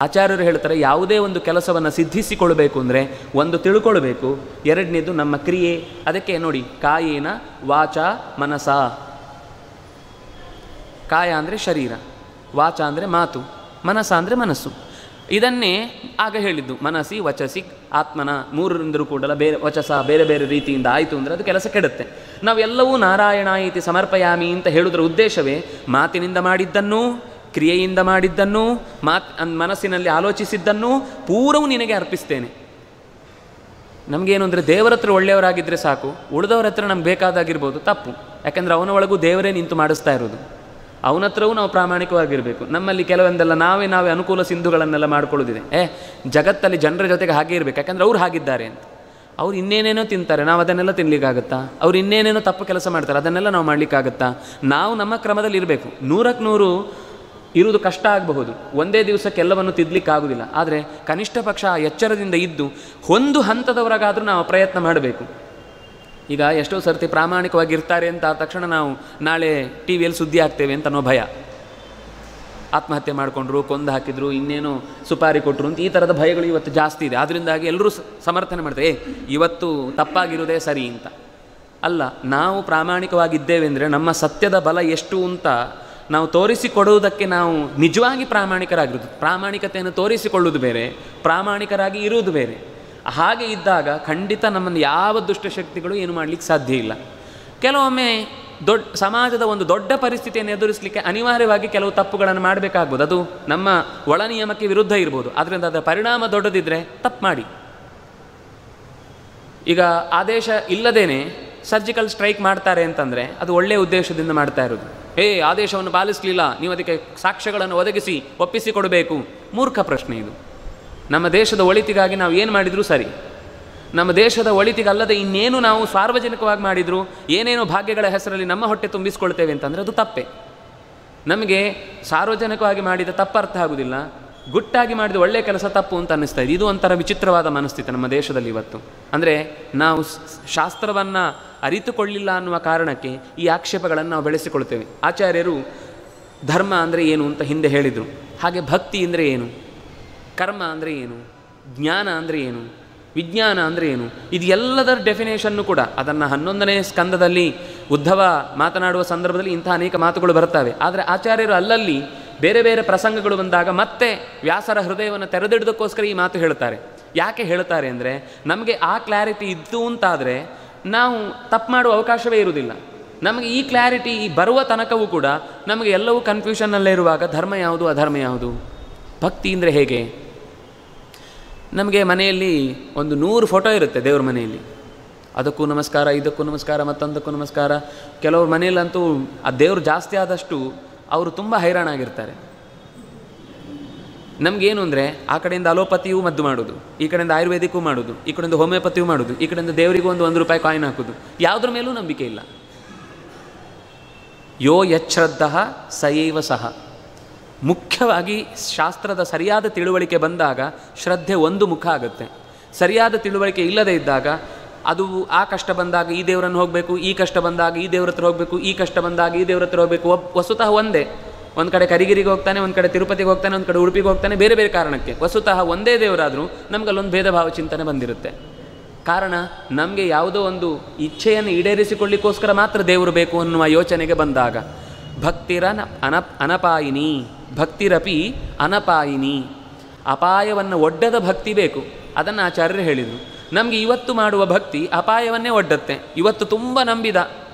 ಆಚಾರ್ಯರು ಹೇಳ್ತಾರೆ, ಯಾವುದೇ ಒಂದು ಕೆಲಸವನ್ನು ಸಿದ್ಧಿಸಿಕೊಳ್ಬೇಕು ಅಂದರೆ ಒಂದು ತಿಳ್ಕೊಳ್ಬೇಕು, ಎರಡನೇದು ನಮ್ಮ ಕ್ರಿಯೆ. ಅದಕ್ಕೆ ನೋಡಿ, ಕಾಯೇನ ವಾಚ ಮನಸ. ಕಾಯ ಅಂದರೆ ಶರೀರ, ವಾಚ ಅಂದರೆ ಮಾತು, ಮನಸ ಅಂದರೆ ಮನಸ್ಸು. ಇದನ್ನೇ ಆಗ ಹೇಳಿದ್ದು, ಮನಸ್ಸಿ ವಚಸಿ ಆತ್ಮನ, ಮೂರರಿಂದಲೂ ಕೂಡ ಬೇರೆ ವಚಸ ಬೇರೆ ಬೇರೆ ರೀತಿಯಿಂದ ಆಯಿತು ಅಂದರೆ ಅದು ಕೆಲಸ ಕೆಡುತ್ತೆ. ನಾವೆಲ್ಲವೂ ನಾರಾಯಣ ಇತಿ ಸಮರ್ಪಯಾಮಿ ಅಂತ ಹೇಳುವುದರ ಉದ್ದೇಶವೇ ಮಾತಿನಿಂದ ಮಾಡಿದ್ದನ್ನು, ಕ್ರಿಯೆಯಿಂದ ಮಾಡಿದ್ದನ್ನು, ಮನಸ್ಸಿನಲ್ಲಿ ಆಲೋಚಿಸಿದ್ದನ್ನು ಪೂರವೂ ನಿನಗೆ ಅರ್ಪಿಸ್ತೇನೆ. ನಮಗೇನು ಅಂದರೆ ದೇವರ ಹತ್ರ ಒಳ್ಳೆಯವರಾಗಿದ್ದರೆ ಸಾಕು, ಉಳಿದವ್ರ ಹತ್ರ ನಮ್ಗೆ ಬೇಕಾದಾಗಿರ್ಬೋದು, ತಪ್ಪು. ಯಾಕೆಂದರೆ ಅವನ ಒಳಗೂ ದೇವರೇ ನಿಂತು ಮಾಡಿಸ್ತಾ ಇರೋದು. ಅವನ ಹತ್ರವೂ ನಾವು ಪ್ರಾಮಾಣಿಕವಾಗಿರಬೇಕು. ನಮ್ಮಲ್ಲಿ ಕೆಲವೊಂದೆಲ್ಲ ನಾವೇ ಅನುಕೂಲ ಸಿಂಧುಗಳನ್ನೆಲ್ಲ ಮಾಡ್ಕೊಳ್ಳೋದಿದೆ. ಜಗತ್ತಲ್ಲಿ ಜನರ ಜೊತೆಗೆ ಹಾಗೆ ಇರಬೇಕು, ಯಾಕಂದರೆ ಅವ್ರು ಹಾಗಿದ್ದಾರೆ ಅಂತ. ಅವ್ರು ಇನ್ನೇನೇನೋ ತಿಂತಾರೆ, ನಾವು ಅದನ್ನೆಲ್ಲ ತಿನ್ನಲಿಕ್ಕಾಗತ್ತಾ? ಅವ್ರು ಇನ್ನೇನೇನೋ ತಪ್ಪು ಕೆಲಸ ಮಾಡ್ತಾರೆ, ಅದನ್ನೆಲ್ಲ ನಾವು ಮಾಡಲಿಕ್ಕಾಗತ್ತಾ? ನಾವು ನಮ್ಮ ಕ್ರಮದಲ್ಲಿ ಇರಬೇಕು. 100ಕ್ಕೆ 100 ಇರುವುದು ಕಷ್ಟ ಆಗಬಹುದು, ಒಂದೇ ದಿವಸಕ್ಕೆಲ್ಲವನ್ನು ತಿದ್ದಲಿಕ್ಕಾಗೋದಿಲ್ಲ. ಆದರೆ ಕನಿಷ್ಠ ಪಕ್ಷ ಎಚ್ಚರದಿಂದ ಇದ್ದು ಒಂದು ಹಂತದವರೆಗಾದರೂ ನಾವು ಪ್ರಯತ್ನ ಮಾಡಬೇಕು. ಈಗ ಎಷ್ಟೋ ಸರ್ತಿ ಪ್ರಾಮಾಣಿಕವಾಗಿರ್ತಾರೆ ಅಂತ ಆದ ತಕ್ಷಣ ನಾವು ನಾಳೆ ಟಿ ವಿಯಲ್ಲಿ ಸುದ್ದಿ ಆಗ್ತೇವೆ ಅಂತ ಅನ್ನೋ ಭಯ. ಆತ್ಮಹತ್ಯೆ ಮಾಡಿಕೊಂಡ್ರು, ಕೊಂದು ಹಾಕಿದ್ರು, ಇನ್ನೇನು ಸುಪಾರಿ ಕೊಟ್ಟರು ಅಂತ ಈ ಥರದ ಭಯಗಳು ಇವತ್ತು ಜಾಸ್ತಿ ಇದೆ. ಅದರಿಂದಾಗಿ ಎಲ್ಲರೂ ಸಮರ್ಥನೆ ಮಾಡ್ತಾರೆ, ಇವತ್ತು ತಪ್ಪಾಗಿರೋದೇ ಸರಿ ಅಂತ. ಅಲ್ಲ, ನಾವು ಪ್ರಾಮಾಣಿಕವಾಗಿದ್ದೇವೆ ಅಂದರೆ ನಮ್ಮ ಸತ್ಯದ ಬಲ ಎಷ್ಟು ಅಂತ ನಾವು ತೋರಿಸಿಕೊಡುವುದಕ್ಕೆ ನಾವು ನಿಜವಾಗಿ ಪ್ರಾಮಾಣಿಕರಾಗಿರೋದು. ಪ್ರಾಮಾಣಿಕತೆಯನ್ನು ತೋರಿಸಿಕೊಳ್ಳುವುದು ಬೇರೆ, ಪ್ರಾಮಾಣಿಕರಾಗಿ ಇರುವುದು ಬೇರೆ. ಹಾಗೆ ಇದ್ದಾಗ ಖಂಡಿತ ನಮ್ಮನ್ನು ಯಾವ ದುಷ್ಟಶಕ್ತಿಗಳು ಏನು ಮಾಡಲಿಕ್ಕೆ ಸಾಧ್ಯ ಇಲ್ಲ. ಕೆಲವೊಮ್ಮೆ ಸಮಾಜದ ಒಂದು ದೊಡ್ಡ ಪರಿಸ್ಥಿತಿಯನ್ನು ಎದುರಿಸಲಿಕ್ಕೆ ಅನಿವಾರ್ಯವಾಗಿ ಕೆಲವು ತಪ್ಪುಗಳನ್ನು ಮಾಡಬೇಕಾಗ್ಬೋದು. ಅದು ನಮ್ಮ ಒಳ ನಿಯಮಕ್ಕೆ ವಿರುದ್ಧ ಇರ್ಬೋದು. ಆದ್ದರಿಂದ ಅದರ ಪರಿಣಾಮ ದೊಡ್ಡದಿದ್ದರೆ ತಪ್ಪು ಮಾಡಿ. ಈಗ ಆದೇಶ ಇಲ್ಲದೇನೆ ಸರ್ಜಿಕಲ್ ಸ್ಟ್ರೈಕ್ ಮಾಡ್ತಾರೆ ಅಂತಂದರೆ ಅದು ಒಳ್ಳೆಯ ಉದ್ದೇಶದಿಂದ ಮಾಡ್ತಾ ಇರೋದು. ಆದೇಶವನ್ನು ಪಾಲಿಸಲಿಲ್ಲ, ನೀವು ಅದಕ್ಕೆ ಸಾಕ್ಷ್ಯಗಳನ್ನು ಒದಗಿಸಿ ಒಪ್ಪಿಸಿಕೊಡಬೇಕು. ಮೂರ್ಖ ಪ್ರಶ್ನೆ ಇದು. ನಮ್ಮ ದೇಶದ ಒಳಿತಿಗಾಗಿ ನಾವು ಏನು ಮಾಡಿದರೂ ಸರಿ, ನಮ್ಮ ದೇಶದ ಒಳಿತಿಗಲ್ಲದೆ ಇನ್ನೇನು ನಾವು ಸಾರ್ವಜನಿಕವಾಗಿ ಮಾಡಿದರೂ ಏನೇನೋ ಭಾಗ್ಯಗಳ ಹೆಸರಲ್ಲಿ ನಮ್ಮ ಹೊಟ್ಟೆ ತುಂಬಿಸ್ಕೊಳ್ತೇವೆ ಅಂತಂದರೆ ಅದು ತಪ್ಪೇ. ನಮಗೆ ಸಾರ್ವಜನಿಕವಾಗಿ ಮಾಡಿದ ತಪ್ಪು ಅರ್ಥ ಆಗೋದಿಲ್ಲ, ಗುಟ್ಟಾಗಿ ಮಾಡಿದ ಒಳ್ಳೆಯ ಕೆಲಸ ತಪ್ಪು ಅಂತ ಅನ್ನಿಸ್ತಾ ಇದೆ. ಇದು ಒಂಥರ ವಿಚಿತ್ರವಾದ ಮನಸ್ಥಿತಿ ನಮ್ಮ ದೇಶದಲ್ಲಿ ಇವತ್ತು. ಅಂದರೆ ನಾವು ಶಾಸ್ತ್ರವನ್ನು ಅರಿತುಕೊಳ್ಳಿಲ್ಲ ಅನ್ನುವ ಕಾರಣಕ್ಕೆ ಈ ಆಕ್ಷೇಪಗಳನ್ನು ನಾವು ಬೆಳೆಸಿಕೊಳ್ತೇವೆ. ಆಚಾರ್ಯರು ಧರ್ಮ ಅಂದರೆ ಏನು ಅಂತ ಹಿಂದೆ ಹೇಳಿದರು. ಹಾಗೆ ಭಕ್ತಿ ಅಂದರೆ ಏನು, ಕರ್ಮ ಅಂದರೆ ಏನು, ಜ್ಞಾನ ಅಂದರೆ ಏನು, ವಿಜ್ಞಾನ ಅಂದರೆ ಏನು, ಇದು ಎಲ್ಲದರ ಡೆಫಿನೇಷನ್ನು ಕೂಡ ಅದನ್ನು 11ನೇ ಸ್ಕಂದದಲ್ಲಿ ಉದ್ಧವ ಮಾತನಾಡುವ ಸಂದರ್ಭದಲ್ಲಿ ಇಂಥ ಅನೇಕ ಮಾತುಗಳು ಬರ್ತವೆ. ಆದರೆ ಆಚಾರ್ಯರು ಅಲ್ಲಲ್ಲಿ ಬೇರೆ ಬೇರೆ ಪ್ರಸಂಗಗಳು ಬಂದಾಗ ಮತ್ತೆ ವ್ಯಾಸರ ಹೃದಯವನ್ನು ತೆರೆದಿಡೋದಕ್ಕೋಸ್ಕರ ಈ ಮಾತು ಹೇಳ್ತಾರೆ. ಯಾಕೆ ಹೇಳ್ತಾರೆ ಅಂದರೆ, ನಮಗೆ ಆ ಕ್ಲಾರಿಟಿ ಇದ್ದು ಅಂತಾದರೆ ನಾವು ತಪ್ಪು ಮಾಡುವ ಅವಕಾಶವೇ ಇರುವುದಿಲ್ಲ. ನಮಗೆ ಈ ಕ್ಲಾರಿಟಿ ಬರುವ ತನಕವೂ ಕೂಡ ನಮಗೆ ಎಲ್ಲವೂ ಕನ್ಫ್ಯೂಷನ್ನಲ್ಲೇ ಇರುವಾಗ ಧರ್ಮ ಯಾವುದು ಅಧರ್ಮ ಯಾವುದು, ಭಕ್ತಿ ಅಂದರೆ ಹೇಗೆ? ನಮಗೆ ಮನೆಯಲ್ಲಿ ಒಂದು 100 ಫೋಟೋ ಇರುತ್ತೆ ದೇವ್ರ ಮನೆಯಲ್ಲಿ. ಅದಕ್ಕೂ ನಮಸ್ಕಾರ, ಇದಕ್ಕೂ ನಮಸ್ಕಾರ, ಮತ್ತೊಂದಕ್ಕೂ ನಮಸ್ಕಾರ. ಕೆಲವ್ರ ಮನೆಯಲ್ಲಂತೂ ಆ ದೇವರು ಜಾಸ್ತಿ ಆದಷ್ಟು ಅವರು ತುಂಬ ಹೈರಾಣಾಗಿರ್ತಾರೆ. ನಮಗೇನು ಅಂದರೆ ಆ ಕಡೆಯಿಂದ ಅಲೋಪತಿಯೂ ಮದ್ದು ಮಾಡೋದು, ಈ ಕಡೆಯಿಂದ ಆಯುರ್ವೇದಿಕ್ಕೂ ಮಾಡೋದು, ಈ ಕಡೆಯಿಂದ ಹೋಮಿಯೋಪತಿಯೂ ಮಾಡೋದು, ಈ ಕಡೆಯಿಂದ ದೇವರಿಗೂ ಒಂದು ₹1 ಕಾಯಿನ್ ಹಾಕೋದು. ಯಾವುದ್ರ ಮೇಲೂ ನಂಬಿಕೆ ಇಲ್ಲ. ಯೋ ಯಚ್ಛ್ರದ್ಧಃ ಸಯೈವ ಸಹ. ಮುಖ್ಯವಾಗಿ ಶಾಸ್ತ್ರದ ಸರಿಯಾದ ತಿಳುವಳಿಕೆ ಬಂದಾಗ ಶ್ರದ್ಧೆ ಒಂದು ಮುಖ ಆಗುತ್ತೆ. ಸರಿಯಾದ ತಿಳುವಳಿಕೆ ಇಲ್ಲದೇ ಇದ್ದಾಗ ಅದು ಆ ಕಷ್ಟ ಬಂದಾಗ ಈ ದೇವರನ್ನು ಹೋಗಬೇಕು, ಈ ಕಷ್ಟ ಬಂದಾಗ ಈ ದೇವ್ರ ಹತ್ರ ಹೋಗಬೇಕು, ಈ ಕಷ್ಟ ಬಂದಾಗ ಈ ದೇವ್ರ ಹತ್ರ ಹೋಗಬೇಕು. ವಸ್ತುತಃ ಒಂದೇ. ಒಂದು ಕಡೆ ಕರಿಗಿರಿಗೆ ಹೋಗ್ತಾನೆ, ಒಂದು ಕಡೆ ತಿರುಪತಿಗೆ ಹೋಗ್ತಾನೆ, ಒಂದು ಕಡೆ ಉಡುಪಿಗೆ ಹೋಗ್ತಾನೆ, ಬೇರೆ ಬೇರೆ ಕಾರಣಕ್ಕೆ. ವಸ್ತುತಃ ಒಂದೇ ದೇವರಾದರೂ ನಮಗಲ್ಲೊಂದು ಭೇದ ಭಾವ ಚಿಂತನೆ ಬಂದಿರುತ್ತೆ. ಕಾರಣ ನಮಗೆ ಯಾವುದೋ ಒಂದು ಇಚ್ಛೆಯನ್ನು ಈಡೇರಿಸಿಕೊಳ್ಳಿಕ್ಕೋಸ್ಕರ ಮಾತ್ರ ದೇವರು ಬೇಕು ಅನ್ನುವ ಯೋಚನೆಗೆ ಬಂದಾಗ ಅನಪಾಯಿನಿ, ಭಕ್ತಿರಪಿ ಅನಪಾಯಿನಿ. ಅಪಾಯವನ್ನು ಒಡ್ಡದ ಭಕ್ತಿ ಬೇಕು. ಅದನ್ನು ಆಚಾರ್ಯರು ಹೇಳಿದರು. ನಮಗೆ ಇವತ್ತು ಮಾಡುವ ಭಕ್ತಿ ಅಪಾಯವನ್ನೇ ಒಡ್ಡತ್ತೆ. ಇವತ್ತು ತುಂಬ ನಂಬಿದ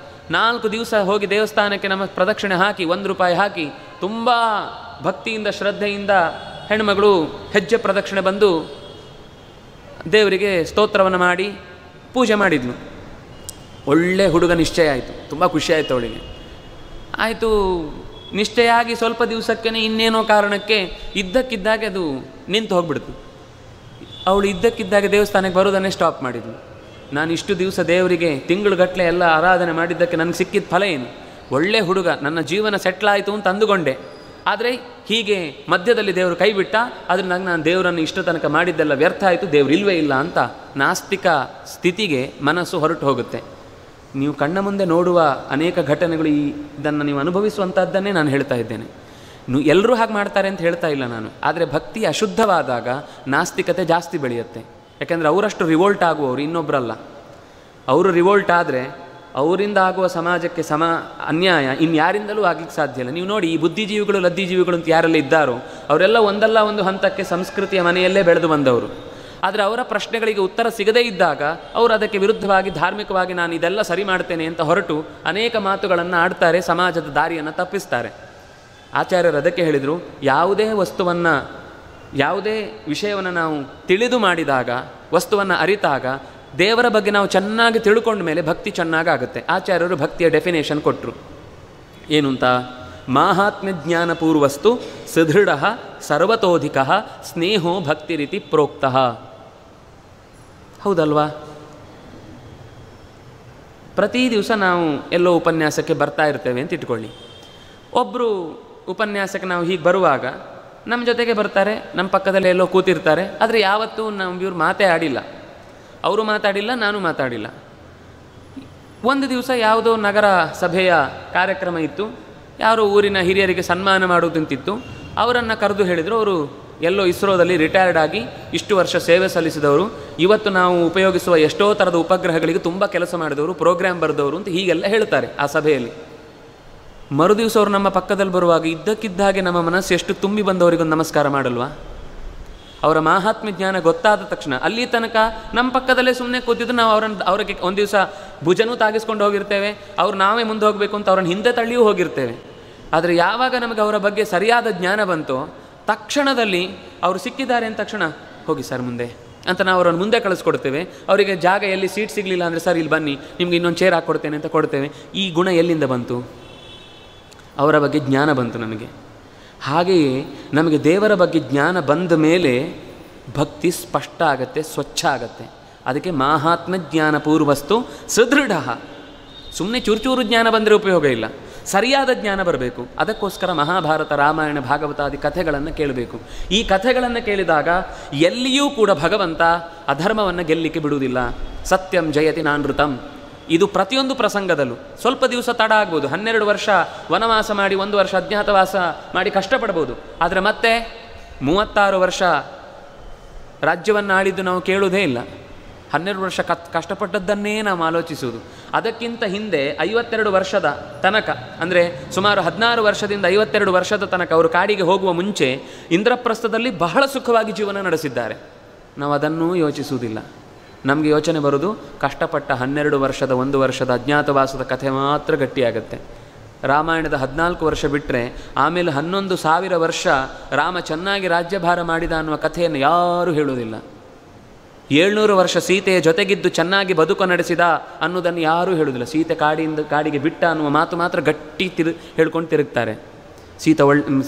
4 ದಿವಸ ಹೋಗಿ ದೇವಸ್ಥಾನಕ್ಕೆ ನಮ್ಮ ಪ್ರದಕ್ಷಿಣೆ ಹಾಕಿ ₹1 ಹಾಕಿ ತುಂಬ ಭಕ್ತಿಯಿಂದ ಶ್ರದ್ಧೆಯಿಂದ ಹೆಣ್ಮಗಳು ಹೆಜ್ಜೆ ಪ್ರದಕ್ಷಿಣೆ ಬಂದು ದೇವರಿಗೆ ಸ್ತೋತ್ರವನ್ನು ಮಾಡಿ ಪೂಜೆ ಮಾಡಿದ್ಲು. ಒಳ್ಳೆ ಹುಡುಗ ನಿಶ್ಚಯ ಆಯಿತು, ತುಂಬ ಖುಷಿಯಾಯಿತು ಅವಳಿಗೆ. ಆಯಿತು, ನಿಶ್ಚಯ ಆಗಿ ಸ್ವಲ್ಪ ದಿವಸಕ್ಕೇ ಇನ್ನೇನೋ ಕಾರಣಕ್ಕೆ ಇದ್ದಕ್ಕಿದ್ದಾಗೆ ಅದು ನಿಂತು ಹೋಗ್ಬಿಡ್ತು. ಅವಳು ಇದ್ದಕ್ಕಿದ್ದಾಗೆ ದೇವಸ್ಥಾನಕ್ಕೆ ಬರೋದನ್ನೇ ಸ್ಟಾಪ್ ಮಾಡಿದ್ಳು. ನಾನು ಇಷ್ಟು ದಿವಸ ದೇವರಿಗೆ ತಿಂಗಳುಗಟ್ಟಲೆ ಎಲ್ಲ ಆರಾಧನೆ ಮಾಡಿದ್ದಕ್ಕೆ ನನಗೆ ಸಿಕ್ಕಿದ ಫಲ ಏನು? ಒಳ್ಳೆ ಹುಡುಗ, ನನ್ನ ಜೀವನ ಸೆಟ್ಲಾಯಿತು ಅಂತ ಅಂದುಕೊಂಡೆ. ಆದರೆ ಹೀಗೆ ಮಧ್ಯದಲ್ಲಿ ದೇವರು ಕೈ ಬಿಟ್ಟ. ಅದರಿಂದ ನಾನು ದೇವರನ್ನು ಇಷ್ಟು ತನಕ ಮಾಡಿದ್ದೆಲ್ಲ ವ್ಯರ್ಥ ಆಯಿತು, ದೇವರು ಇಲ್ವೇ ಇಲ್ಲ ಅಂತ ನಾಸ್ತಿಕ ಸ್ಥಿತಿಗೆ ಮನಸ್ಸು ಹೊರಟು ಹೋಗುತ್ತೆ. ನೀವು ಕಣ್ಣ ಮುಂದೆ ನೋಡುವ ಅನೇಕ ಘಟನೆಗಳು ಇದನ್ನು ನೀವು ಅನುಭವಿಸುವಂಥದ್ದನ್ನೇ ನಾನು ಹೇಳ್ತಾ ಇದ್ದೇನೆ. ಎಲ್ಲರೂ ಹಾಗೆ ಮಾಡ್ತಾರೆ ಅಂತ ಹೇಳ್ತಾ ಇಲ್ಲ ನಾನು. ಆದರೆ ಭಕ್ತಿ ಅಶುದ್ಧವಾದಾಗ ನಾಸ್ತಿಕತೆ ಜಾಸ್ತಿ ಬೆಳೆಯುತ್ತೆ. ಯಾಕೆಂದರೆ ಅವರಷ್ಟು ರಿವೋಲ್ಟ್ ಆಗುವವರು ಇನ್ನೊಬ್ಬರಲ್ಲ. ಅವರು ರಿವೋಲ್ಟ್ ಆದರೆ ಅವರಿಂದ ಆಗುವ ಸಮಾಜಕ್ಕೆ ಅನ್ಯಾಯ ಇನ್ಯಾರಿಂದಲೂ ಆಗ್ಲಿಕ್ಕೆ ಸಾಧ್ಯ ಇಲ್ಲ. ನೀವು ನೋಡಿ, ಈ ಬುದ್ಧಿಜೀವಿಗಳು ಲದ್ದಿಜೀವಿಗಳು ಅಂತ ಯಾರೆಲ್ಲ ಇದ್ದಾರೋ ಅವರೆಲ್ಲ ಒಂದಲ್ಲ ಒಂದು ಹಂತಕ್ಕೆ ಸಂಸ್ಕೃತಿಯ ಮನೆಯಲ್ಲೇ ಬೆಳೆದು ಬಂದವರು. ಆದರೆ ಅವರ ಪ್ರಶ್ನೆಗಳಿಗೆ ಉತ್ತರ ಸಿಗದೇ ಇದ್ದಾಗ ಅವರು ಅದಕ್ಕೆ ವಿರುದ್ಧವಾಗಿ ಧಾರ್ಮಿಕವಾಗಿ ನಾನು ಇದೆಲ್ಲ ಸರಿ ಮಾಡ್ತೇನೆ ಅಂತ ಹೊರಟು ಅನೇಕ ಮಾತುಗಳನ್ನು ಆಡ್ತಾರೆ, ಸಮಾಜದ ದಾರಿಯನ್ನು ತಪ್ಪಿಸ್ತಾರೆ. ಆಚಾರ್ಯರು ಅದಕ್ಕೆ ಹೇಳಿದರು, ಯಾವುದೇ ವಸ್ತುವನ್ನು, ಯಾವುದೇ ವಿಷಯವನ್ನು ನಾವು ತಿಳಿದು ಮಾಡಿದಾಗ, ವಸ್ತುವನ್ನು ಅರಿತಾಗ, ದೇವರ ಬಗ್ಗೆ ನಾವು ಚೆನ್ನಾಗಿ ತಿಳ್ಕೊಂಡ ಮೇಲೆ ಭಕ್ತಿ ಚೆನ್ನಾಗಾಗುತ್ತೆ. ಆಚಾರ್ಯರು ಭಕ್ತಿಯ ಡೆಫಿನೇಷನ್ ಕೊಟ್ಟರು. ಏನು ಅಂತ? ಮಾಹಾತ್ಮ್ಯ ಜ್ಞಾನಪೂರ್ವಸ್ತು ಸುದೃಢ ಸರ್ವತೋಧಿಕ ಸ್ನೇಹೋ ಭಕ್ತಿ ರೀತಿ ಪ್ರೋಕ್ತಃ. ಹೌದಲ್ವಾ? ಪ್ರತಿ ದಿವಸ ನಾವು ಎಲ್ಲೋ ಉಪನ್ಯಾಸಕ್ಕೆ ಬರ್ತಾ ಇರ್ತೇವೆ ಅಂತ ಇಟ್ಕೊಳ್ಳಿ. ಒಬ್ಬರು ಉಪನ್ಯಾಸಕ್ಕೆ ನಾವು ಹೀಗೆ ಬರುವಾಗ ನಮ್ಮ ಜೊತೆಗೆ ಬರ್ತಾರೆ, ನಮ್ಮ ಪಕ್ಕದಲ್ಲಿ ಎಲ್ಲೋ ಕೂತಿರ್ತಾರೆ. ಆದರೆ ಯಾವತ್ತೂ ಇವ್ರು ಮಾತೇ ಆಡಿಲ್ಲ, ಅವರು ಮಾತಾಡಿಲ್ಲ, ನಾನು ಮಾತಾಡಿಲ್ಲ. ಒಂದು ದಿವಸ ಯಾವುದೋ ನಗರ ಸಭೆಯ ಕಾರ್ಯಕ್ರಮ ಇತ್ತು, ಯಾರೋ ಊರಿನ ಹಿರಿಯರಿಗೆ ಸನ್ಮಾನ ಮಾಡೋದಂತಿತ್ತು. ಅವರನ್ನು ಕರೆದು ಹೇಳಿದರು, ಅವರು ಎಲ್ಲೋ ಇಸ್ರೋದಲ್ಲಿ ರಿಟೈರ್ಡ್ ಆಗಿ ಇಷ್ಟು ವರ್ಷ ಸೇವೆ ಸಲ್ಲಿಸಿದವರು, ಇವತ್ತು ನಾವು ಉಪಯೋಗಿಸುವ ಎಷ್ಟೋ ಥರದ ಉಪಗ್ರಹಗಳಿಗೆ ತುಂಬ ಕೆಲಸ ಮಾಡಿದವರು, ಪ್ರೋಗ್ರಾಮ್ ಬರೆದವರು ಅಂತ ಹೀಗೆಲ್ಲ ಹೇಳ್ತಾರೆ ಆ ಸಭೆಯಲ್ಲಿ. ಮರುದಿವಸ ಅವರು ನಮ್ಮ ಪಕ್ಕದಲ್ಲಿ ಬರುವಾಗ ಇದ್ದಕ್ಕಿದ್ದ ಹಾಗೆ ನಮ್ಮ ಮನಸ್ಸು ಎಷ್ಟು ತುಂಬಿ ಬಂದವರಿಗೊಂದು ನಮಸ್ಕಾರ ಮಾಡಲ್ವಾ? ಅವರ ಮಾಹಾತ್ಮ್ಯ ಜ್ಞಾನ ಗೊತ್ತಾದ ತಕ್ಷಣ, ಅಲ್ಲಿ ತನಕ ನಮ್ಮ ಪಕ್ಕದಲ್ಲೇ ಸುಮ್ಮನೆ ಕೂತಿದ್ದು ನಾವು ಅವ್ರಿಗೆ ಒಂದು ದಿವಸ ಭುಜನೂ ತಾಗಿಸ್ಕೊಂಡು ಹೋಗಿರ್ತೇವೆ, ಅವ್ರು ನಾವೇ ಮುಂದೆ ಹೋಗಬೇಕು ಅಂತ ಅವ್ರನ್ನ ಹಿಂದೆ ತಳ್ಳಿಯೂ ಹೋಗಿರ್ತೇವೆ. ಆದರೆ ಯಾವಾಗ ನಮಗೆ ಅವರ ಬಗ್ಗೆ ಸರಿಯಾದ ಜ್ಞಾನ ಬಂತೋ ತಕ್ಷಣದಲ್ಲಿ ಅವರು ಸಿಕ್ಕಿದ್ದಾರೆ ಅಂದ ತಕ್ಷಣ ಹೋಗಿ ಸರ್ ಮುಂದೆ ಅಂತ ನಾವು ಅವರನ್ನು ಮುಂದೆ ಕಳಿಸ್ಕೊಡ್ತೇವೆ. ಅವರಿಗೆ ಜಾಗ ಎಲ್ಲಿ ಸೀಟ್ ಸಿಗಲಿಲ್ಲ ಅಂದರೆ ಸರ್ ಇಲ್ಲಿ ಬನ್ನಿ, ನಿಮ್ಗೆ ಇನ್ನೊಂದು ಚೇರ್ ಹಾಕ್ಕೊಡ್ತೇನೆ ಅಂತ ಕೊಡ್ತೇವೆ. ಈ ಗುಣ ಎಲ್ಲಿಂದ ಬಂತು? ಅವರ ಬಗ್ಗೆ ಜ್ಞಾನ ಬಂತು ನಮಗೆ. ಹಾಗೆಯೇ ನಮಗೆ ದೇವರ ಬಗ್ಗೆ ಜ್ಞಾನ ಬಂದ ಮೇಲೆ ಭಕ್ತಿ ಸ್ಪಷ್ಟ ಆಗತ್ತೆ, ಸ್ವಚ್ಛ ಆಗತ್ತೆ. ಅದಕ್ಕೆ ಮಾಹಾತ್ಮ್ಯ ಜ್ಞಾನಪೂರ್ವಸ್ತು ಸುದೃಢ. ಸುಮ್ಮನೆ ಚೂರು ಜ್ಞಾನ ಬಂದರೆ ಉಪಯೋಗ ಇಲ್ಲ, ಸರಿಯಾದ ಜ್ಞಾನ ಬರಬೇಕು. ಅದಕ್ಕೋಸ್ಕರ ಮಹಾಭಾರತ, ರಾಮಾಯಣ, ಭಾಗವತಾದಿ ಕಥೆಗಳನ್ನು ಕೇಳಬೇಕು. ಈ ಕಥೆಗಳನ್ನು ಕೇಳಿದಾಗ ಎಲ್ಲಿಯೂ ಕೂಡ ಭಗವಂತ ಅಧರ್ಮವನ್ನು ಗೆಲ್ಲಿಕ್ಕೆ ಬಿಡುವುದಿಲ್ಲ. ಸತ್ಯಂ ಜಯತಿ ನಾನೃತಂ. ಇದು ಪ್ರತಿಯೊಂದು ಪ್ರಸಂಗದಲ್ಲೂ. ಸ್ವಲ್ಪ ದಿವಸ ತಡ ಆಗ್ಬೋದು, 12 ವರ್ಷ ವನವಾಸ ಮಾಡಿ 1 ವರ್ಷ ಅಜ್ಞಾತವಾಸ ಮಾಡಿ ಕಷ್ಟಪಡ್ಬೋದು. ಆದರೆ ಮತ್ತೆ 36 ವರ್ಷ ರಾಜ್ಯವನ್ನು ಆಳಿದ್ದು ನಾವು ಕೇಳುವುದೇ ಇಲ್ಲ. 12 ವರ್ಷ ಕಷ್ಟಪಟ್ಟದ್ದನ್ನೇ ನಾವು ಆಲೋಚಿಸುವುದು. ಅದಕ್ಕಿಂತ ಹಿಂದೆ 52 ವರ್ಷದ ತನಕ, ಅಂದರೆ ಸುಮಾರು 16 ವರ್ಷದಿಂದ 52 ವರ್ಷದ ತನಕ ಅವರು ಕಾಡಿಗೆ ಹೋಗುವ ಮುಂಚೆ ಇಂದ್ರಪ್ರಸ್ಥದಲ್ಲಿ ಬಹಳ ಸುಖವಾಗಿ ಜೀವನ ನಡೆಸಿದ್ದಾರೆ. ನಾವು ಅದನ್ನೂ ಯೋಚಿಸುವುದಿಲ್ಲ. ನಮಗೆ ಯೋಚನೆ ಬರೋದು ಕಷ್ಟಪಟ್ಟ 12 ವರ್ಷದ 1 ವರ್ಷದ ಅಜ್ಞಾತವಾಸದ ಕಥೆ ಮಾತ್ರ ಗಟ್ಟಿಯಾಗತ್ತೆ. ರಾಮಾಯಣದ 14 ವರ್ಷ ಬಿಟ್ಟರೆ ಆಮೇಲೆ 11,000 ವರ್ಷ ರಾಮ ಚೆನ್ನಾಗಿ ರಾಜ್ಯಭಾರ ಮಾಡಿದ ಅನ್ನುವ ಕಥೆಯನ್ನು ಯಾರೂ ಹೇಳುವುದಿಲ್ಲ. 700 ವರ್ಷ ಸೀತೆಯ ಜೊತೆಗಿದ್ದು ಚೆನ್ನಾಗಿ ಬದುಕು ನಡೆಸಿದ ಅನ್ನೋದನ್ನು ಯಾರೂ ಹೇಳುವುದಿಲ್ಲ. ಸೀತೆ ಕಾಡಿಗೆ ಬಿಟ್ಟ ಅನ್ನುವ ಮಾತು ಮಾತ್ರ ಗಟ್ಟಿ ಹೇಳ್ಕೊಂಡು ತಿರುಗ್ತಾರೆ.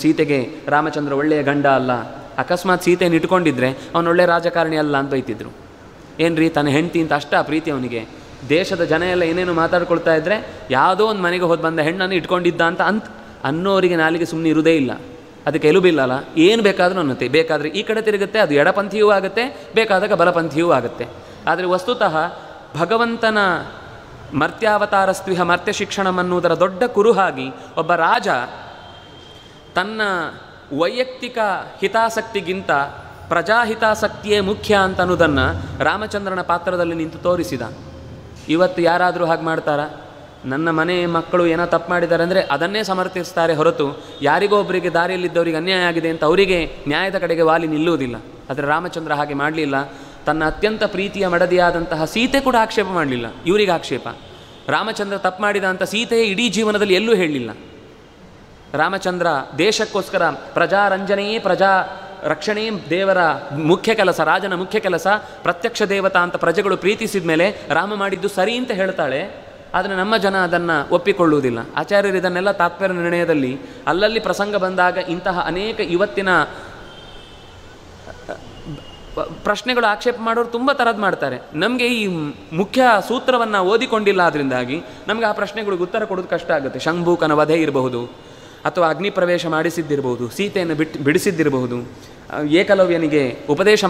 ಸೀತೆಗೆ ರಾಮಚಂದ್ರ ಒಳ್ಳೆಯ ಗಂಡ ಅಲ್ಲ, ಅಕಸ್ಮಾತ್ ಸೀತೆಯನ್ನು ಇಟ್ಕೊಂಡಿದ್ರೆ ಅವನು ಒಳ್ಳೆಯ ರಾಜಕಾರಣಿ ಅಲ್ಲ ಅಂತ ಬೈತಿದ್ರು. ಏನ್ರಿ, ತನ್ನ ಹೆಂಡತಿ ಅಂತ ಅಷ್ಟ ಪ್ರೀತಿ ಅವನಿಗೆ. ದೇಶದ ಜನ ಎಲ್ಲ ಏನೇನು ಮಾತಾಡ್ಕೊಳ್ತಾ ಇದ್ದರೆ ಯಾವುದೋ ಒಂದು ಮನೆಗೆ ಹೋಗಿ ಬಂದ ಹೆಣ್ಣನ್ನು ಇಟ್ಕೊಂಡಿದ್ದ ಅಂತ ಅನ್ನೋರಿಗೆ ನಾಲಿಗೆ ಸುಮ್ಮನೆ ಇರುವುದೇ ಇಲ್ಲ. ಅದಕ್ಕೆ ಎಲುಬಿಲ್ಲಲ್ಲ, ಏನು ಬೇಕಾದರೂ ಅನ್ನತ್ತೆ. ಬೇಕಾದರೆ ಈ ಕಡೆ ತಿರುಗುತ್ತೆ, ಅದು ಎಡಪಂಥಿಯೂ ಆಗುತ್ತೆ, ಬೇಕಾದಾಗ ಬಲಪಂಥಿಯೂ ಆಗುತ್ತೆ. ಆದರೆ ವಸ್ತುತಃ ಭಗವಂತನ ಮರ್ತ್ಯಾವತಾರಸ್ತ್ವಿಹ ಮರ್ತ್ಯ ಶಿಕ್ಷಣಂ ಅನ್ನುವುದರ ದೊಡ್ಡ ಕುರುಹಾಗಿ ಒಬ್ಬ ರಾಜ ತನ್ನ ವೈಯಕ್ತಿಕ ಹಿತಾಸಕ್ತಿಗಿಂತ ಪ್ರಜಾಹಿತಾಸಕ್ತಿಯೇ ಮುಖ್ಯ ಅಂತ ಅನ್ನೋದನ್ನು ರಾಮಚಂದ್ರನ ಪಾತ್ರದಲ್ಲಿ ನಿಂತು ತೋರಿಸಿದ. ಇವತ್ತು ಯಾರಾದರೂ ಹಾಗೆ ಮಾಡ್ತಾರಾ? ನನ್ನ ಮನೆ ಮಕ್ಕಳು ಏನೋ ತಪ್ಪು ಮಾಡಿದ್ದಾರೆ ಅಂದರೆ ಅದನ್ನೇ ಸಮರ್ಥಿಸ್ತಾರೆ ಹೊರತು ಯಾರಿಗೋ ಒಬ್ಬರಿಗೆ ದಾರಿಯಲ್ಲಿದ್ದವರಿಗೆ ಅನ್ಯಾಯ ಆಗಿದೆ ಅಂತ ಅವರಿಗೆ ನ್ಯಾಯದ ಕಡೆಗೆ ವಾಲಿ ನಿಲ್ಲುವುದಿಲ್ಲ. ಆದರೆ ರಾಮಚಂದ್ರ ಹಾಗೆ ಮಾಡಲಿಲ್ಲ. ತನ್ನ ಅತ್ಯಂತ ಪ್ರೀತಿಯ ಮಡದಿಯಾದಂತಹ ಸೀತೆ ಕೂಡ ಆಕ್ಷೇಪ ಮಾಡಲಿಲ್ಲ. ಇವರಿಗೆ ಆಕ್ಷೇಪ. ರಾಮಚಂದ್ರ ತಪ್ಪು ಮಾಡಿದ ಅಂತ ಸೀತೆಯೇ ಇಡೀ ಜೀವನದಲ್ಲಿ ಎಲ್ಲೂ ಹೇಳಲಿಲ್ಲ. ರಾಮಚಂದ್ರ ದೇಶಕ್ಕೋಸ್ಕರ ಪ್ರಜಾರಂಜನೆಯೇ ಪ್ರಜಾ ರಕ್ಷಣೆ ದೇವರ ಮುಖ್ಯ ಕೆಲಸ, ರಾಜನ ಮುಖ್ಯ ಕೆಲಸ, ಪ್ರತ್ಯಕ್ಷ ದೇವತಾ ಅಂತ ಪ್ರಜೆಗಳು ಪ್ರೀತಿಸಿದ ಮೇಲೆ ರಾಮ ಮಾಡಿದ್ದು ಸರಿ ಅಂತ ಹೇಳ್ತಾಳೆ. ಆದರೆ ನಮ್ಮ ಜನ ಅದನ್ನು ಒಪ್ಪಿಕೊಳ್ಳುವುದಿಲ್ಲ. ಆಚಾರ್ಯರು ಇದನ್ನೆಲ್ಲ ತಾತ್ಪರ್ಯ ನಿರ್ಣಯದಲ್ಲಿ ಅಲ್ಲಲ್ಲಿ ಪ್ರಸಂಗ ಬಂದಾಗ ಇಂತಹ ಅನೇಕ ಇವತ್ತಿನ ಪ್ರಶ್ನೆಗಳು ಆಕ್ಷೇಪ ಮಾಡೋರು ತುಂಬ ಥರದ್ದು ಮಾಡ್ತಾರೆ. ನಮಗೆ ಈ ಮುಖ್ಯ ಸೂತ್ರವನ್ನು ಓದಿಕೊಂಡಿಲ್ಲ, ಅದರಿಂದಾಗಿ ನಮಗೆ ಆ ಪ್ರಶ್ನೆಗಳಿಗೆ ಉತ್ತರ ಕೊಡೋದು ಕಷ್ಟ ಆಗುತ್ತೆ. ಶಂಭೂಕನ ವಧೆ ಇರಬಹುದು, ಅಥವಾ ಅಗ್ನಿ ಪ್ರವೇಶ ಮಾಡಿಸಿದ್ದಿರಬಹುದು, ಸೀತೆಯನ್ನು ಬಿಡಿಸಿದ್ದಿರಬಹುದು, ಏಕಲವ್ಯನಿಗೆ ಉಪದೇಶ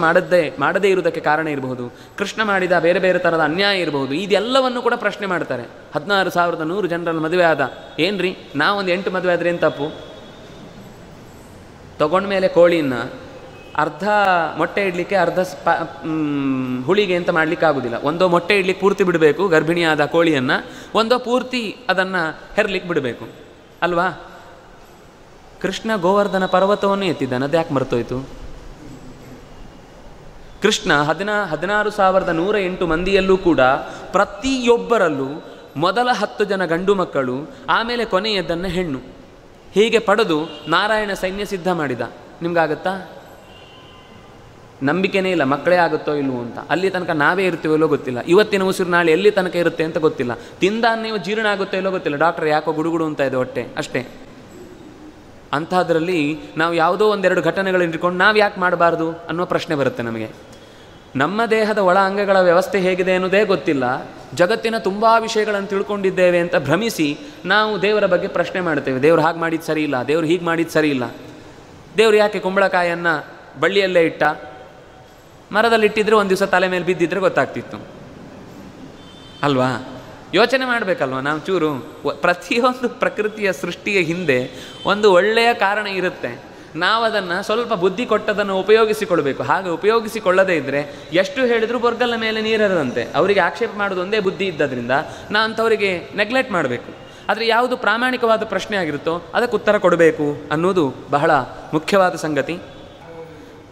ಮಾಡದೇ ಇರುವುದಕ್ಕೆ ಕಾರಣ ಇರಬಹುದು, ಕೃಷ್ಣ ಮಾಡಿದ ಬೇರೆ ಬೇರೆ ಥರದ ಅನ್ಯಾಯ ಇರಬಹುದು. ಇದೆಲ್ಲವನ್ನು ಕೂಡ ಪ್ರಶ್ನೆ ಮಾಡ್ತಾರೆ. 16,100 ಜನರಲ್ಲಿ ಮದುವೆ ಆದ, ಏನ್ರಿ ನಾವೊಂದು 8 ಮದುವೆ ಆದರೆ ಏನು ತಪ್ಪು? ತೊಗೊಂಡ್ಮೇಲೆ ಕೋಳಿನ ಅರ್ಧ ಮೊಟ್ಟೆ ಇಡಲಿಕ್ಕೆ ಅರ್ಧ ಹುಳಿಗೆ ಅಂತ ಮಾಡಲಿಕ್ಕೆ ಆಗೋದಿಲ್ಲ. ಒಂದೋ ಮೊಟ್ಟೆ ಇಡ್ಲಿಕ್ಕೆ ಪೂರ್ತಿ ಬಿಡಬೇಕು ಗರ್ಭಿಣಿಯಾದ ಕೋಳಿಯನ್ನು, ಒಂದೋ ಪೂರ್ತಿ ಅದನ್ನು ಹೆರ್ಲಿಕ್ಕೆ ಬಿಡಬೇಕು ಅಲ್ವಾ. ಕೃಷ್ಣ ಗೋವರ್ಧನ ಪರ್ವತವನ್ನು ಎತ್ತಿದ್ದಾನೆ, ಅದು ಯಾಕೆ ಮರ್ತೋಯ್ತು? ಕೃಷ್ಣ 16,108 ಮಂದಿಯಲ್ಲೂ ಕೂಡ ಪ್ರತಿಯೊಬ್ಬರಲ್ಲೂ ಮೊದಲ 10 ಜನ ಗಂಡು ಮಕ್ಕಳು, ಆಮೇಲೆ ಕೊನೆಯದನ್ನು ಹೆಣ್ಣು, ಹೀಗೆ ಪಡೆದು ನಾರಾಯಣ ಸೈನ್ಯ ಸಿದ್ಧ ಮಾಡಿದ. ನಿಮ್ಗಾಗತ್ತಾ? ನಂಬಿಕೆನೇ ಇಲ್ಲ ಮಕ್ಕಳೇ ಆಗುತ್ತೋ ಇಲ್ವೋ ಅಂತ. ಅಲ್ಲಿ ತನಕ ನಾವೇ ಇರ್ತೀವೋ ಇಲ್ಲೋ ಗೊತ್ತಿಲ್ಲ, ಇವತ್ತಿನ ಉಸಿರು ನಾಳೆ ಎಲ್ಲಿ ತನಕ ಇರುತ್ತೆ ಅಂತ ಗೊತ್ತಿಲ್ಲ, ತಿಂದ ನೀವು ಜೀರ್ಣ ಆಗುತ್ತೋ ಇಲ್ಲೋ ಗೊತ್ತಿಲ್ಲ, ಡಾಕ್ಟರ್ ಯಾಕೋ ಗುಡುಗುಡು ಅಂತ ಇದೆ ಹೊಟ್ಟೆ ಅಷ್ಟೇ. ಅಂಥದ್ರಲ್ಲಿ ನಾವು ಯಾವುದೋ ಒಂದೆರಡು ಘಟನೆಗಳನ್ನು ಇಟ್ಕೊಂಡು ನಾವು ಯಾಕೆ ಮಾಡಬಾರ್ದು ಅನ್ನೋ ಪ್ರಶ್ನೆ ಬರುತ್ತೆ ನಮಗೆ. ನಮ್ಮ ದೇಹದ ಒಳ ಅಂಗಗಳ ವ್ಯವಸ್ಥೆ ಹೇಗಿದೆ ಅನ್ನೋದೇ ಗೊತ್ತಿಲ್ಲ, ಜಗತ್ತಿನ ತುಂಬ ವಿಷಯಗಳನ್ನು ತಿಳ್ಕೊಂಡಿದ್ದೇವೆ ಅಂತ ಭ್ರಮಿಸಿ ನಾವು ದೇವರ ಬಗ್ಗೆ ಪ್ರಶ್ನೆ ಮಾಡ್ತೇವೆ. ದೇವ್ರು ಹಾಗೆ ಮಾಡಿದ್ದು ಸರಿ ಇಲ್ಲ, ದೇವ್ರು ಹೀಗೆ ಮಾಡಿದ್ದು ಸರಿ ಇಲ್ಲ. ದೇವ್ರು ಯಾಕೆ ಕುಂಬಳಕಾಯನ್ನು ಬಳ್ಳಿಯಲ್ಲೇ ಇಟ್ಟ? ಮರದಲ್ಲಿಟ್ಟಿದ್ರೆ ಒಂದು ದಿವಸ ತಲೆ ಮೇಲೆ ಬಿದ್ದಿದ್ರೆ ಗೊತ್ತಾಗ್ತಿತ್ತು ಅಲ್ವಾ? ಯೋಚನೆ ಮಾಡಬೇಕಲ್ವ ನಾವು ಚೂರು. ಪ್ರತಿಯೊಂದು ಪ್ರಕೃತಿಯ ಸೃಷ್ಟಿಯ ಹಿಂದೆ ಒಂದು ಒಳ್ಳೆಯ ಕಾರಣ ಇರುತ್ತೆ. ನಾವು ಅದನ್ನು ಸ್ವಲ್ಪ ಬುದ್ಧಿ ಕೊಟ್ಟದನ್ನು ಉಪಯೋಗಿಸಿಕೊಳ್ಬೇಕು. ಹಾಗೆ ಉಪಯೋಗಿಸಿಕೊಳ್ಳದೇ ಇದ್ದರೆ ಎಷ್ಟು ಹೇಳಿದರೂ ಬೊರ್ಗಲ್ಲ ಮೇಲೆ ನೀರಿರದಂತೆ. ಅವರಿಗೆ ಆಕ್ಷೇಪ ಮಾಡೋದು ಒಂದೇ ಬುದ್ಧಿ ಇದ್ದದ್ರಿಂದ ನಾ ಅಂಥವರಿಗೆ ನೆಗ್ಲೆಕ್ಟ್ ಮಾಡಬೇಕು. ಆದರೆ ಯಾವುದು ಪ್ರಾಮಾಣಿಕವಾದ ಪ್ರಶ್ನೆ ಆಗಿರುತ್ತೋ ಅದಕ್ಕೆ ಉತ್ತರ ಕೊಡಬೇಕು ಅನ್ನೋದು ಬಹಳ ಮುಖ್ಯವಾದ ಸಂಗತಿ.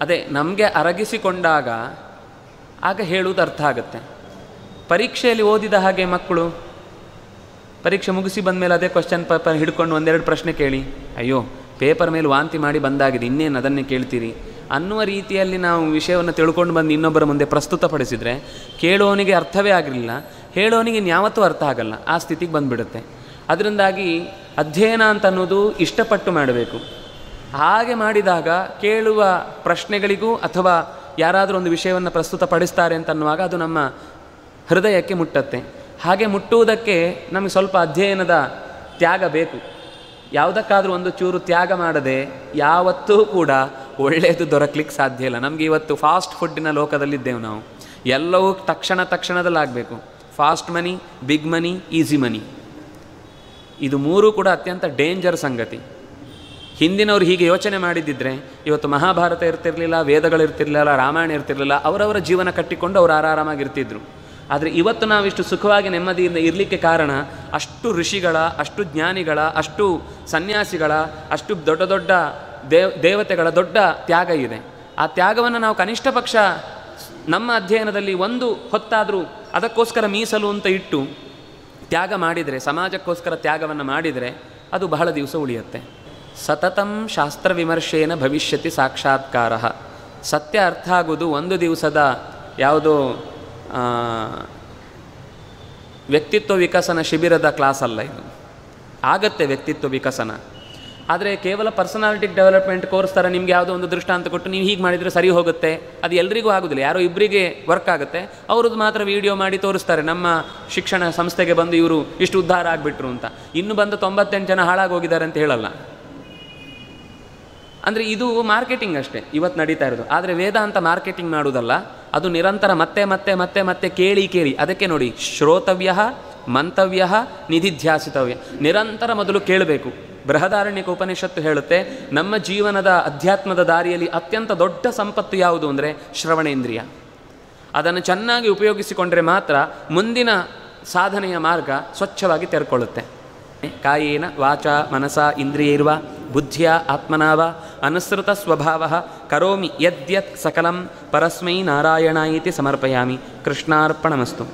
ಅದೇ ನಮಗೆ ಅರಗಿಸಿಕೊಂಡಾಗ ಆಗ ಹೇಳುವುದು ಅರ್ಥ ಆಗುತ್ತೆ. ಪರೀಕ್ಷೆಯಲ್ಲಿ ಓದಿದ ಹಾಗೆ ಮಕ್ಕಳು ಪರೀಕ್ಷೆ ಮುಗಿಸಿ ಬಂದ ಮೇಲೆ ಅದೇ ಕ್ವಶನ್ ಪೇಪರ್ ಹಿಡ್ಕೊಂಡು ಒಂದೆರಡು ಪ್ರಶ್ನೆ ಕೇಳಿ, ಅಯ್ಯೋ ಪೇಪರ್ ಮೇಲೆ ವಾಂತಿ ಮಾಡಿ ಬಂದಾಗಿದೆ ಇನ್ನೇನು ಅದನ್ನೇ ಕೇಳ್ತೀರಿ ಅನ್ನುವ ರೀತಿಯಲ್ಲಿ ನಾವು ವಿಷಯವನ್ನು ತಿಳ್ಕೊಂಡು ಬಂದು ಇನ್ನೊಬ್ಬರ ಮುಂದೆ ಪ್ರಸ್ತುತಪಡಿಸಿದರೆ ಕೇಳೋನಿಗೆ ಅರ್ಥವೇ ಆಗಿರಲಿಲ್ಲ, ಹೇಳೋನಿಗೆ ಯಾವತ್ತೂ ಅರ್ಥ ಆಗಲ್ಲ, ಆ ಸ್ಥಿತಿಗೆ ಬಂದುಬಿಡುತ್ತೆ. ಅದರಿಂದಾಗಿ ಅಧ್ಯಯನ ಅಂತ ಅನ್ನೋದು ಇಷ್ಟಪಟ್ಟು ಮಾಡಬೇಕು. ಹಾಗೆ ಮಾಡಿದಾಗ ಕೇಳುವ ಪ್ರಶ್ನೆಗಳಿಗೂ ಅಥವಾ ಯಾರಾದರೂ ಒಂದು ವಿಷಯವನ್ನು ಪ್ರಸ್ತುತಪಡಿಸ್ತಾರೆ ಅಂತನ್ನುವಾಗ ಅದು ನಮ್ಮ ಹೃದಯಕ್ಕೆ ಮುಟ್ಟತ್ತೆ. ಹಾಗೆ ಮುಟ್ಟುವುದಕ್ಕೆ ನಮಗೆ ಸ್ವಲ್ಪ ಅಧ್ಯಯನದ ತ್ಯಾಗ ಬೇಕು. ಯಾವುದಕ್ಕಾದರೂ ಒಂದು ಚೂರು ತ್ಯಾಗ ಮಾಡದೆ ಯಾವತ್ತೂ ಕೂಡ ಒಳ್ಳೆಯದು ದೊರಕಲಿಕ್ಕೆ ಸಾಧ್ಯ ಇಲ್ಲ. ನಮಗೆ ಇವತ್ತು ಫಾಸ್ಟ್ ಫುಡ್ಡಿನ ಲೋಕದಲ್ಲಿದ್ದೇವೆ ನಾವು. ಎಲ್ಲವೂ ತಕ್ಷಣದಲ್ಲಾಗಬೇಕು. ಫಾಸ್ಟ್ ಮನಿ, ಬಿಗ್ ಮನಿ, ಈಸಿ ಮನಿ, ಇದು ಮೂರೂ ಕೂಡ ಅತ್ಯಂತ ಡೇಂಜರ್ ಸಂಗತಿ. ಹಿಂದಿನವ್ರು ಹೀಗೆ ಯೋಚನೆ ಮಾಡಿದ್ದಿದ್ರೆ ಇವತ್ತು ಮಹಾಭಾರತ ಇರ್ತಿರಲಿಲ್ಲ, ವೇದಗಳಿರ್ತಿರಲಿಲ್ಲ, ರಾಮಾಯಣ ಇರ್ತಿರಲಿಲ್ಲ, ಅವರವರ ಜೀವನ ಕಟ್ಟಿಕೊಂಡು ಅವರು ಆರಾಮಾಗಿರ್ತಿದ್ರು. ಆದರೆ ಇವತ್ತು ನಾವಿಷ್ಟು ಸುಖವಾಗಿ ನೆಮ್ಮದಿಯಿಂದ ಇರಲಿಕ್ಕೆ ಕಾರಣ ಅಷ್ಟು ಋಷಿಗಳ, ಅಷ್ಟು ಜ್ಞಾನಿಗಳ, ಅಷ್ಟು ಸನ್ಯಾಸಿಗಳ, ಅಷ್ಟು ದೊಡ್ಡ ದೊಡ್ಡ ದೇವತೆಗಳ ದೊಡ್ಡ ತ್ಯಾಗ ಇದೆ. ಆ ತ್ಯಾಗವನ್ನು ನಾವು ಕನಿಷ್ಠ ಪಕ್ಷ ನಮ್ಮ ಅಧ್ಯಯನದಲ್ಲಿ ಒಂದು ಹೊತ್ತಾದರೂ ಅದಕ್ಕೋಸ್ಕರ ಮೀಸಲು ಅಂತ ಇಟ್ಟು ತ್ಯಾಗ ಮಾಡಿದರೆ, ಸಮಾಜಕ್ಕೋಸ್ಕರ ತ್ಯಾಗವನ್ನು ಮಾಡಿದರೆ ಅದು ಬಹಳ ದಿವಸ ಉಳಿಯುತ್ತೆ. ಸತತಂ ಶಾಸ್ತ್ರ ವಿಮರ್ಶೇನ ಭವಿಷ್ಯತಿ ಸಾಕ್ಷಾತ್ಕಾರ. ಸತ್ಯ ಅರ್ಥ ಆಗೋದು ಒಂದು ದಿವಸದ ಯಾವುದೋ ವ್ಯಕ್ತಿತ್ವ ವಿಕಸನ ಶಿಬಿರದ ಕ್ಲಾಸ್ ಅಲ್ಲ. ಇದು ಆಗತ್ತೆ ವ್ಯಕ್ತಿತ್ವ ವಿಕಸನ, ಆದರೆ ಕೇವಲ ಪರ್ಸನಾಲಿಟಿ ಡೆವಲಪ್ಮೆಂಟ್ ಕೋರ್ಸ್ ಥರ ನಿಮ್ಗೆ ಯಾವುದೋ ಒಂದು ದೃಷ್ಟಾಂತ ಕೊಟ್ಟು ನೀವು ಹೀಗೆ ಮಾಡಿದರೆ ಸರಿ ಹೋಗುತ್ತೆ, ಅದು ಎಲ್ರಿಗೂ ಆಗೋದಿಲ್ಲ. ಯಾರೋ ಇಬ್ಬರಿಗೆ ವರ್ಕ್ ಆಗುತ್ತೆ, ಅವ್ರದ್ದು ಮಾತ್ರ ವಿಡಿಯೋ ಮಾಡಿ ತೋರಿಸ್ತಾರೆ, ನಮ್ಮ ಶಿಕ್ಷಣ ಸಂಸ್ಥೆಗೆ ಬಂದು ಇವರು ಇಷ್ಟು ಉದ್ಧಾರ ಆಗಿಬಿಟ್ರು ಅಂತ. ಇನ್ನು ಬಂದು 98 ಜನ ಹಾಳಾಗೋಗಿದ್ದಾರೆ ಅಂತ ಹೇಳಲ್ಲ. ಅಂದರೆ ಇದು ಮಾರ್ಕೆಟಿಂಗ್ ಅಷ್ಟೇ ಇವತ್ತು ನಡೀತಾ ಇರೋದು. ಆದರೆ ವೇದಾಂತ ಮಾರ್ಕೆಟಿಂಗ್ ಮಾಡುವುದಲ್ಲ, ಅದು ನಿರಂತರ ಮತ್ತೆ ಮತ್ತೆ ಮತ್ತೆ ಮತ್ತೆ ಕೇಳಿ ಕೇಳಿ. ಅದಕ್ಕೆ ನೋಡಿ, ಶ್ರೋತವ್ಯ ಮಂತವ್ಯ ನಿಧಿಧ್ಯಾಸಿತವ್ಯ. ನಿರಂತರ ಮೊದಲು ಕೇಳಬೇಕು. ಬೃಹದಾರಣ್ಯಕ ಉಪನಿಷತ್ತು ಹೇಳುತ್ತೆ, ನಮ್ಮ ಜೀವನದ ಅಧ್ಯಾತ್ಮದ ದಾರಿಯಲ್ಲಿ ಅತ್ಯಂತ ದೊಡ್ಡ ಸಂಪತ್ತು ಯಾವುದು ಅಂದರೆ ಶ್ರವಣೇಂದ್ರಿಯ. ಅದನ್ನು ಚೆನ್ನಾಗಿ ಉಪಯೋಗಿಸಿಕೊಂಡ್ರೆ ಮಾತ್ರ ಮುಂದಿನ ಸಾಧನೆಯ ಮಾರ್ಗ ಸ್ವಚ್ಛವಾಗಿ ತೆರ್ಕೊಳ್ಳುತ್ತೆ. ಕಾಯೇನ ವಾಚ ಮನಸ ಇಂದ್ರಿಯೈರ್ವ ಬುದ್ಧಿಯ ಆತ್ಮನಾವ ಅನುಸೃತ ಸ್ವಭಾವ ಕರೋಮಿ ಯದ್ಯತ್ ಸಕಲಂ ಪರಸ್ಮೈ ನಾರಾಯಣಾಯಿತಿ ಸಮರ್ಪಯಾಮಿ. ಕೃಷ್ಣಾರ್ಪಣಮಸ್ತು.